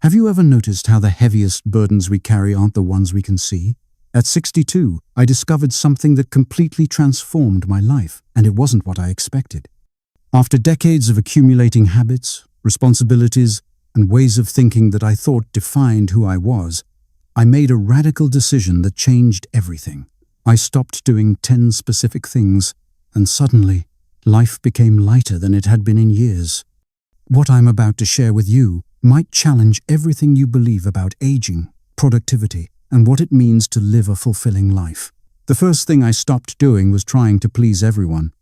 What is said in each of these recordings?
Have you ever noticed how the heaviest burdens we carry aren't the ones we can see? At 62, I discovered something that completely transformed my life, and it wasn't what I expected. After decades of accumulating habits, responsibilities, and ways of thinking that I thought defined who I was, I made a radical decision that changed everything. I stopped doing 10 specific things, and suddenly, life became lighter than it had been in years. What I'm about to share with you might challenge everything you believe about aging, productivity, and what it means to live a fulfilling life. The first thing I stopped doing was trying to please everyone,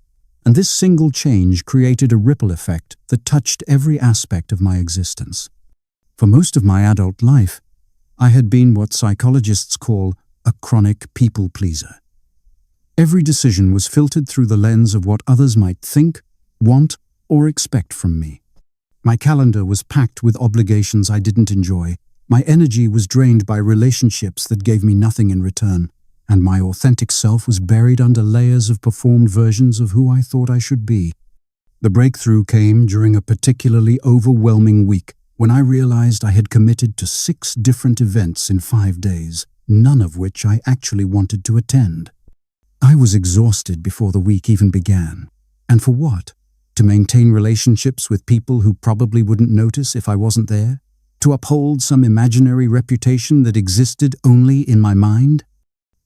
and this single change created a ripple effect that touched every aspect of my existence. For most of my adult life, I had been what psychologists call a chronic people pleaser. Every decision was filtered through the lens of what others might think, want, or expect from me. My calendar was packed with obligations I didn't enjoy. My energy was drained by relationships that gave me nothing in return, and my authentic self was buried under layers of performed versions of who I thought I should be. The breakthrough came during a particularly overwhelming week when I realized I had committed to 6 different events in 5 days, none of which I actually wanted to attend. I was exhausted before the week even began. And for what? To maintain relationships with people who probably wouldn't notice if I wasn't there? To uphold some imaginary reputation that existed only in my mind?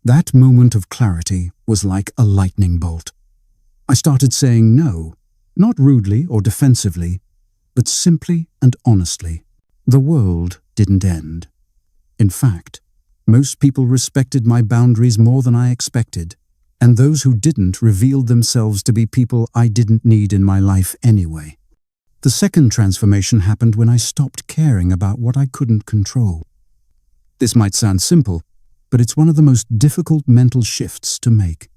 That moment of clarity was like a lightning bolt. I started saying no, not rudely or defensively, but simply and honestly. The world didn't end. In fact, most people respected my boundaries more than I expected, and those who didn't revealed themselves to be people I didn't need in my life anyway. The second transformation happened when I stopped caring about what I couldn't control. This might sound simple, but it's one of the most difficult mental shifts to make.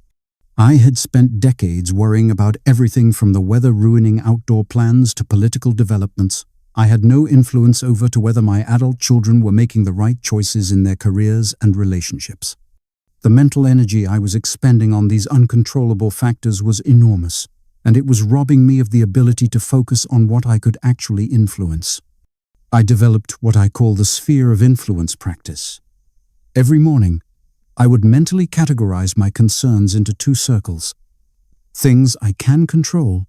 I had spent decades worrying about everything from the weather-ruining outdoor plans to political developments. I had no influence over to whether my adult children were making the right choices in their careers and relationships. The mental energy I was expending on these uncontrollable factors was enormous, and it was robbing me of the ability to focus on what I could actually influence. I developed what I call the sphere of influence practice. Every morning, I would mentally categorize my concerns into 2 circles: things I can control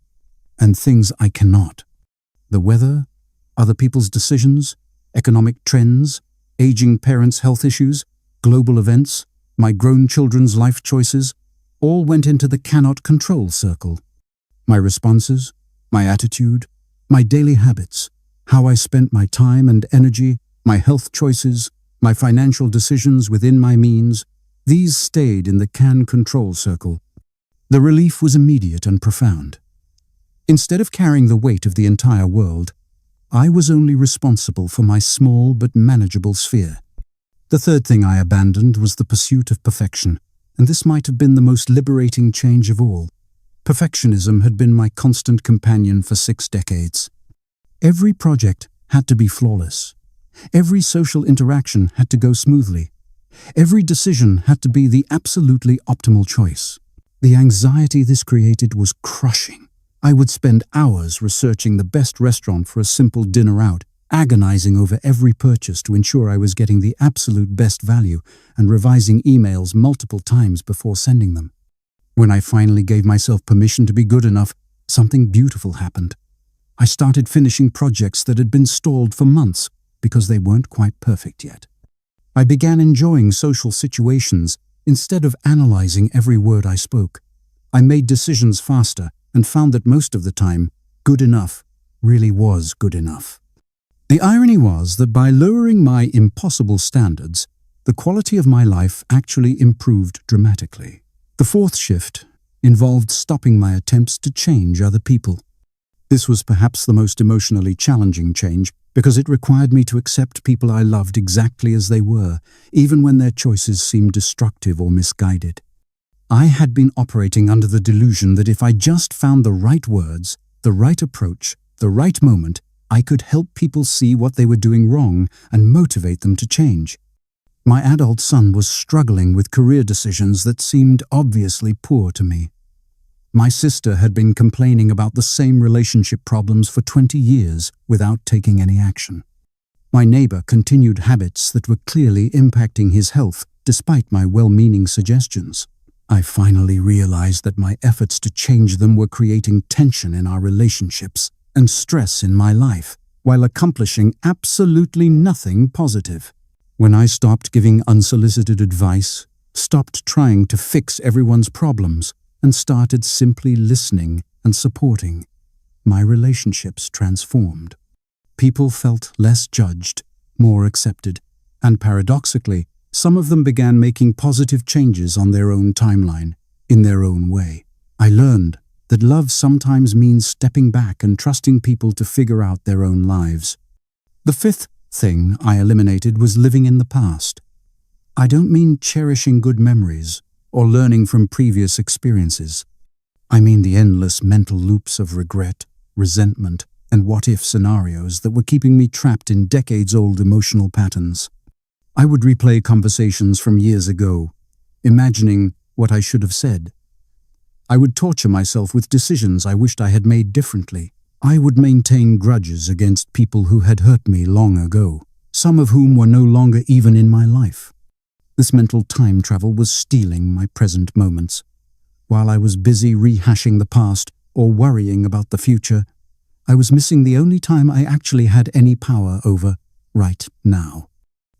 and things I cannot. The weather, other people's decisions, economic trends, aging parents' health issues, global events, my grown children's life choices, all went into the cannot control circle. My responses, my attitude, my daily habits, how I spent my time and energy, my health choices, my financial decisions within my means, these stayed in the can control circle. The relief was immediate and profound. Instead of carrying the weight of the entire world, I was only responsible for my small but manageable sphere. The third thing I abandoned was the pursuit of perfection, and this might have been the most liberating change of all. Perfectionism had been my constant companion for 6 decades. Every project had to be flawless. Every social interaction had to go smoothly. Every decision had to be the absolutely optimal choice. The anxiety this created was crushing. I would spend hours researching the best restaurant for a simple dinner out, agonizing over every purchase to ensure I was getting the absolute best value, and revising emails multiple times before sending them. When I finally gave myself permission to be good enough, something beautiful happened. I started finishing projects that had been stalled for months because they weren't quite perfect yet. I began enjoying social situations instead of analyzing every word I spoke. I made decisions faster and found that most of the time, good enough really was good enough. The irony was that by lowering my impossible standards, the quality of my life actually improved dramatically. The fourth shift involved stopping my attempts to change other people. This was perhaps the most emotionally challenging change because it required me to accept people I loved exactly as they were, even when their choices seemed destructive or misguided. I had been operating under the delusion that if I just found the right words, the right approach, the right moment, I could help people see what they were doing wrong and motivate them to change. My adult son was struggling with career decisions that seemed obviously poor to me. My sister had been complaining about the same relationship problems for 20 years without taking any action. My neighbor continued habits that were clearly impacting his health, despite my well-meaning suggestions. I finally realized that my efforts to change them were creating tension in our relationships and stress in my life, while accomplishing absolutely nothing positive. When I stopped giving unsolicited advice, stopped trying to fix everyone's problems, and started simply listening and supporting, my relationships transformed. People felt less judged, more accepted, and paradoxically, some of them began making positive changes on their own timeline, in their own way. I learned that love sometimes means stepping back and trusting people to figure out their own lives. The fifth thing I eliminated was living in the past. I don't mean cherishing good memories or learning from previous experiences. I mean the endless mental loops of regret, resentment, and what-if scenarios that were keeping me trapped in decades-old emotional patterns. I would replay conversations from years ago, imagining what I should have said. I would torture myself with decisions I wished I had made differently. I would maintain grudges against people who had hurt me long ago, some of whom were no longer even in my life. This mental time travel was stealing my present moments. While I was busy rehashing the past or worrying about the future, I was missing the only time I actually had any power over right now.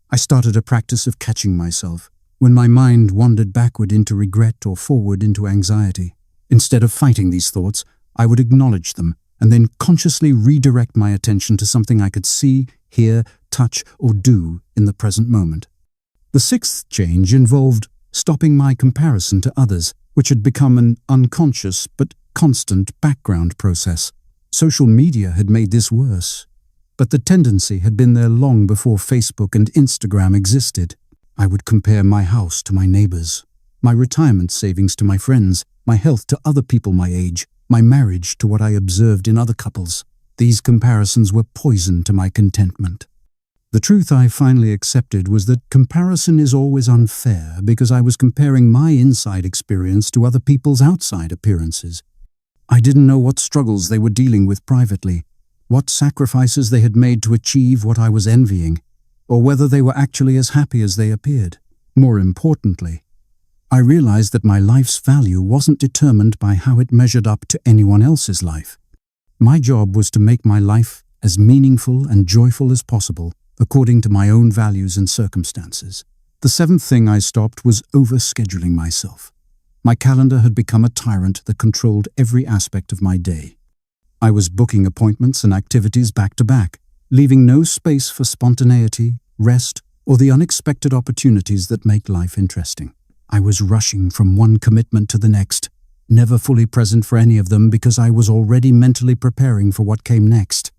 I started a practice of catching myself when my mind wandered backward into regret or forward into anxiety. Instead of fighting these thoughts, I would acknowledge them and then consciously redirect my attention to something I could see, hear, touch, or do in the present moment. The sixth change involved stopping my comparison to others, which had become an unconscious but constant background process. Social media had made this worse, but the tendency had been there long before Facebook and Instagram existed. I would compare my house to my neighbors, my retirement savings to my friends, my health to other people my age, my marriage to what I observed in other couples. These comparisons were poison to my contentment. The truth I finally accepted was that comparison is always unfair because I was comparing my inside experience to other people's outside appearances. I didn't know what struggles they were dealing with privately, what sacrifices they had made to achieve what I was envying, or whether they were actually as happy as they appeared. More importantly, I realized that my life's value wasn't determined by how it measured up to anyone else's life. My job was to make my life as meaningful and joyful as possible, according to my own values and circumstances. The seventh thing I stopped was overscheduling myself. My calendar had become a tyrant that controlled every aspect of my day. I was booking appointments and activities back to back, leaving no space for spontaneity, rest, or the unexpected opportunities that make life interesting. I was rushing from one commitment to the next, never fully present for any of them because I was already mentally preparing for what came next.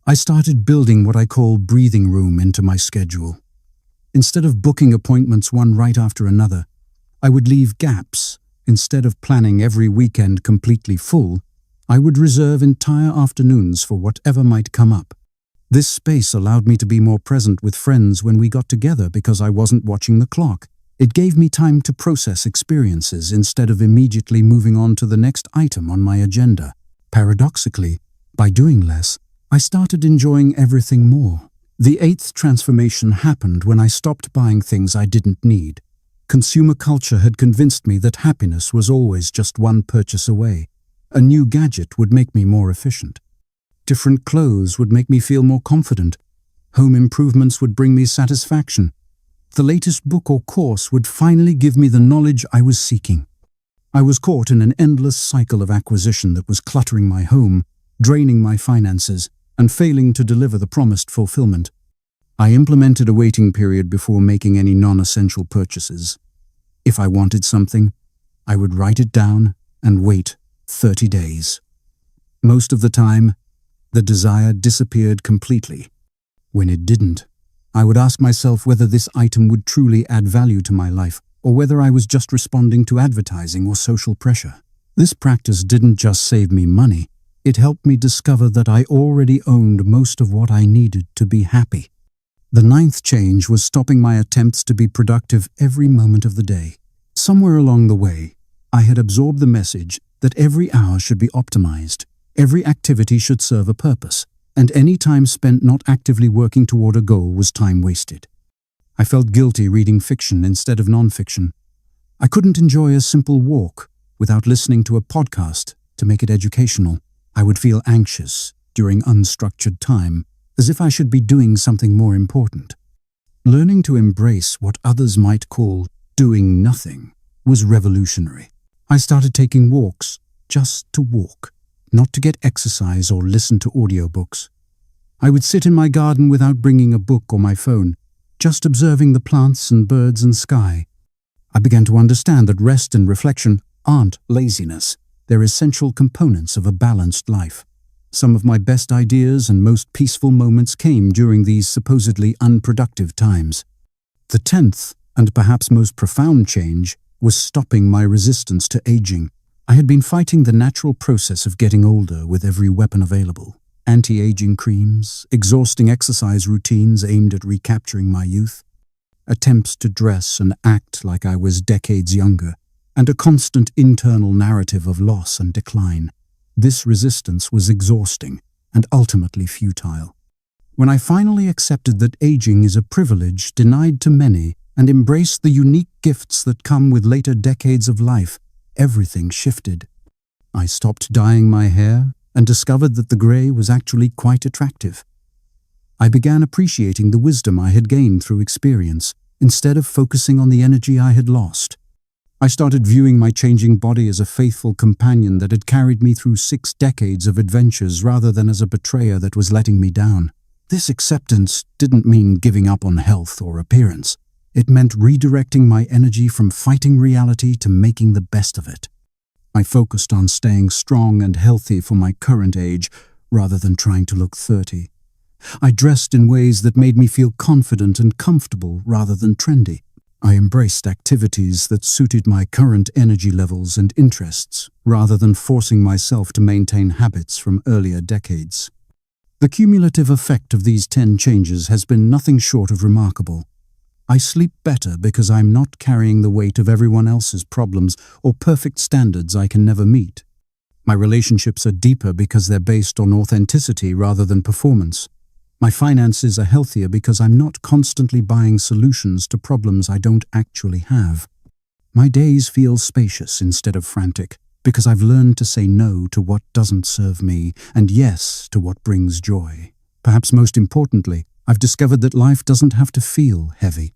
I started building what I call breathing room into my schedule. Instead of booking appointments one right after another, I would leave gaps. Instead of planning every weekend completely full, I would reserve entire afternoons for whatever might come up. This space allowed me to be more present with friends when we got together because I wasn't watching the clock. It gave me time to process experiences instead of immediately moving on to the next item on my agenda. Paradoxically, by doing less, I started enjoying everything more. The eighth transformation happened when I stopped buying things I didn't need. Consumer culture had convinced me that happiness was always just one purchase away. A new gadget would make me more efficient. Different clothes would make me feel more confident. Home improvements would bring me satisfaction. The latest book or course would finally give me the knowledge I was seeking. I was caught in an endless cycle of acquisition that was cluttering my home, draining my finances, and failing to deliver the promised fulfillment. I implemented a waiting period before making any non-essential purchases. If I wanted something, I would write it down and wait 30 days. Most of the time, the desire disappeared completely. When it didn't, I would ask myself whether this item would truly add value to my life or whether I was just responding to advertising or social pressure. This practice didn't just save me money, it helped me discover that I already owned most of what I needed to be happy. The ninth change was stopping my attempts to be productive every moment of the day. Somewhere along the way, I had absorbed the message that every hour should be optimized, every activity should serve a purpose, and any time spent not actively working toward a goal was time wasted. I felt guilty reading fiction instead of non-fiction. I couldn't enjoy a simple walk without listening to a podcast to make it educational. I would feel anxious during unstructured time, as if I should be doing something more important. Learning to embrace what others might call doing nothing was revolutionary. I started taking walks just to walk, not to get exercise or listen to audiobooks. I would sit in my garden without bringing a book or my phone, just observing the plants and birds and sky. I began to understand that rest and reflection aren't laziness. They're essential components of a balanced life. Some of my best ideas and most peaceful moments came during these supposedly unproductive times. The 10th, and perhaps most profound change, was stopping my resistance to aging. I had been fighting the natural process of getting older with every weapon available. Anti-aging creams, exhausting exercise routines aimed at recapturing my youth, attempts to dress and act like I was decades younger, and a constant internal narrative of loss and decline. This resistance was exhausting and ultimately futile. When I finally accepted that aging is a privilege denied to many and embraced the unique gifts that come with later decades of life, everything shifted. I stopped dyeing my hair and discovered that the grey was actually quite attractive. I began appreciating the wisdom I had gained through experience, instead of focusing on the energy I had lost. I started viewing my changing body as a faithful companion that had carried me through 6 decades of adventures rather than as a betrayer that was letting me down. This acceptance didn't mean giving up on health or appearance. It meant redirecting my energy from fighting reality to making the best of it. I focused on staying strong and healthy for my current age rather than trying to look 30. I dressed in ways that made me feel confident and comfortable rather than trendy. I embraced activities that suited my current energy levels and interests, rather than forcing myself to maintain habits from earlier decades. The cumulative effect of these 10 changes has been nothing short of remarkable. I sleep better because I'm not carrying the weight of everyone else's problems or perfect standards I can never meet. My relationships are deeper because they're based on authenticity rather than performance. My finances are healthier because I'm not constantly buying solutions to problems I don't actually have. My days feel spacious instead of frantic because I've learned to say no to what doesn't serve me and yes to what brings joy. Perhaps most importantly, I've discovered that life doesn't have to feel heavy.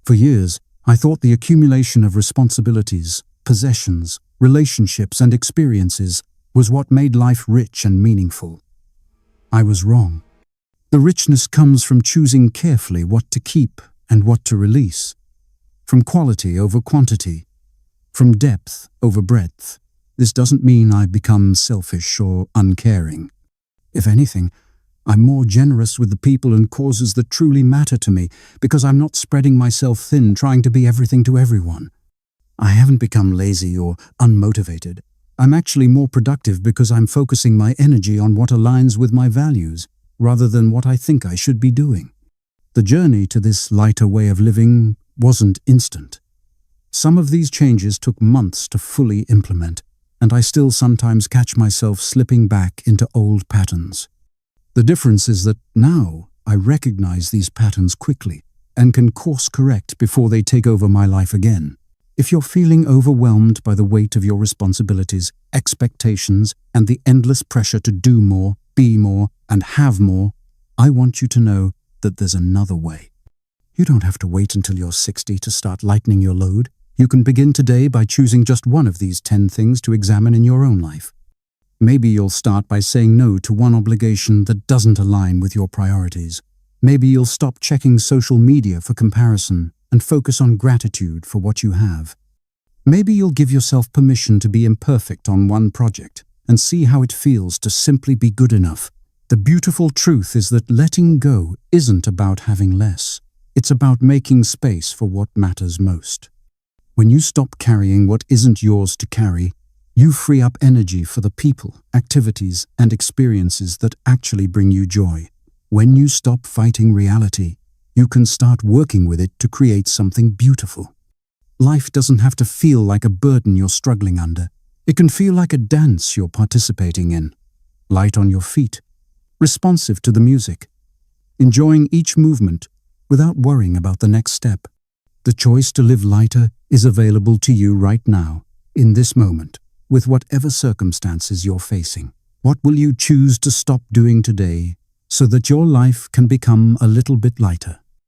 For years, I thought the accumulation of responsibilities, possessions, relationships, and experiences was what made life rich and meaningful. I was wrong. The richness comes from choosing carefully what to keep and what to release, from quality over quantity, from depth over breadth. This doesn't mean I become selfish or uncaring. If anything, I'm more generous with the people and causes that truly matter to me because I'm not spreading myself thin trying to be everything to everyone. I haven't become lazy or unmotivated. I'm actually more productive because I'm focusing my energy on what aligns with my values, rather than what I think I should be doing. The journey to this lighter way of living wasn't instant. Some of these changes took months to fully implement, and I still sometimes catch myself slipping back into old patterns. The difference is that now I recognize these patterns quickly and can course correct before they take over my life again. If you're feeling overwhelmed by the weight of your responsibilities, expectations, and the endless pressure to do more, be more, and have more, I want you to know that there's another way. You don't have to wait until you're 60 to start lightening your load. You can begin today by choosing just one of these 10 things to examine in your own life. Maybe you'll start by saying no to one obligation that doesn't align with your priorities. Maybe you'll stop checking social media for comparison and focus on gratitude for what you have. Maybe you'll give yourself permission to be imperfect on one project and see how it feels to simply be good enough. The beautiful truth is that letting go isn't about having less. It's about making space for what matters most. When you stop carrying what isn't yours to carry, you free up energy for the people, activities, and experiences that actually bring you joy. When you stop fighting reality, you can start working with it to create something beautiful. Life doesn't have to feel like a burden you're struggling under. It can feel like a dance you're participating in. Light on your feet, responsive to the music, enjoying each movement without worrying about the next step. The choice to live lighter is available to you right now, in this moment, with whatever circumstances you're facing. What will you choose to stop doing today so that your life can become a little bit lighter?